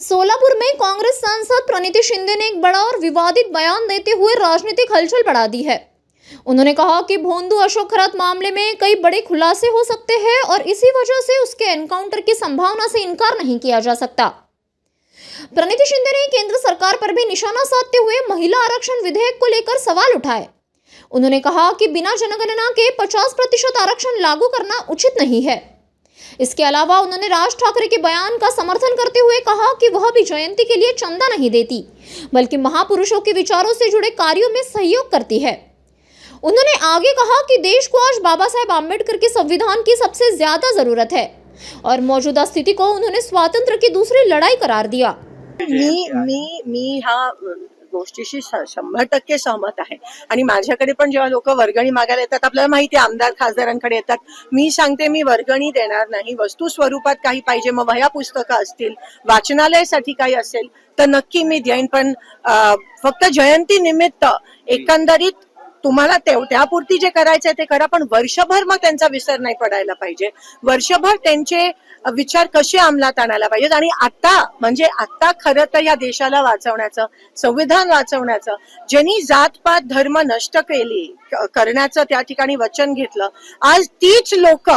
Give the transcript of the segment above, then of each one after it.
सोलापुर में कांग्रेस सांसद प्रणीति शिंदे ने एक बड़ा और विवादित बयान देते हुए राजनीतिक हलचल बढ़ा दी है। उन्होंने कहा कि भोंदू अशोक खरात मामले में कई बड़े खुलासे हो सकते हैं और इसी वजह से उसके एनकाउंटर की संभावना से इनकार नहीं किया जा सकता। प्रणीति शिंदे ने केंद्र सरकार पर भी निशाना साधते हुए महिला आरक्षण विधेयक को लेकर सवाल उठाए। उन्होंने कहा कि बिना जनगणना के 50% आरक्षण लागू करना उचित नहीं है। इसके अलावा उन्होंने राज ठाकरे के बयान का समर्थन करते हुए कहा कि वह भी जयंती के लिए चंदा नहीं देती, बल्कि महापुरुषों के विचारों से जुड़े कार्यों में सहयोग करती है। उन्होंने आगे कहा कि देश को आज बाबा साहेब आम्बेडकर के संविधान की सबसे ज्यादा जरूरत है और मौजूदा स्थिति को उन्होंने स्वातंत्र्य की दूसरी लढाई करार दिया। मी ह्या गोष्टीशी 100% सहमत आहे आणि माझ्याकडे पण जेव्हा लोक वर्गणी मागायला येतात, आपल्याला माहिती आहे आमदार खासदारांकडे येतात, मी सांगते मी वर्गणी देणार नाही, वस्तू स्वरूपात काही पाहिजे, मग वह्या पुस्तकं असतील, वाचनालयासाठी काही असेल तर नक्की मी देईन, पण फक्त जयंती निमित्त एकंदरीत तुम्हाला त्यापुरती जे करायचंय ते करा, पण वर्षभर मग त्यांचा विसर नाही पडायला पाहिजे। वर्षभर त्यांचे विचार कसे अंमलात आणायला पाहिजेत आणि आता खरं तर या देशाला वाचवण्याचं, संविधान वाचवण्याचं, ज्यांनी जातपात धर्म नष्ट करण्याचं त्या ठिकाणी वचन घेतलं, आज तीच लोक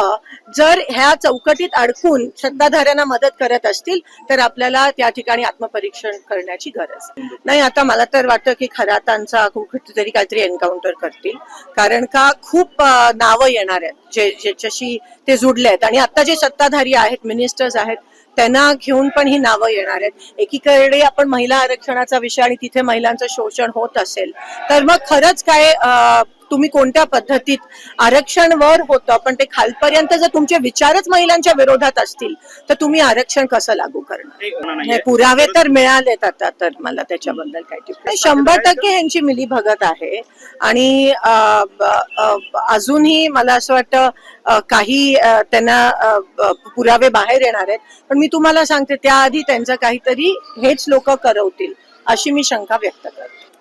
जर ह्या चौकटीत अडकून सत्ताधाऱ्यांना मदत करत असतील तर आपल्याला त्या ठिकाणी आत्मपरीक्षण करण्याची गरज नाही। आता मला तर वाटतं की खरातांचा कुठेतरी काहीतरी एन्काउंटर करतील, कारण का खूप नावं येणार आहेत ज्याच्याशी ते जुडले आहेत आणि आता जे सत्ताधारी आहेत, मिनिस्टर्स आहेत, त्यांना घेऊन पण ही नावं येणार आहेत। एकीकडे आपण महिला आरक्षणाचा विषय आणि तिथे महिलांचं शोषण होत असेल तर मग खरंच काय तुम्ही कोणत्या पद्धतीत आरक्षणवर होतं, पण ते खालपर्यंत जर तुमचे विचारच महिलांच्या विरोधात असतील तर तुम्ही आरक्षण कसं लागू करणार? हे पुरावे तर मिळालेत आता, तर मला त्याच्याबद्दल काय टिप्पणी 100% ह्यांची मिलीभगत आहे आणि अजूनही मला असं वाटतं काही त्यांना पुरावे बाहेर येणार आहेत, पण मी तुम्हाला सांगते त्याआधी त्यांचं काहीतरी हेच लोक करवतील अशी मी शंका व्यक्त करते।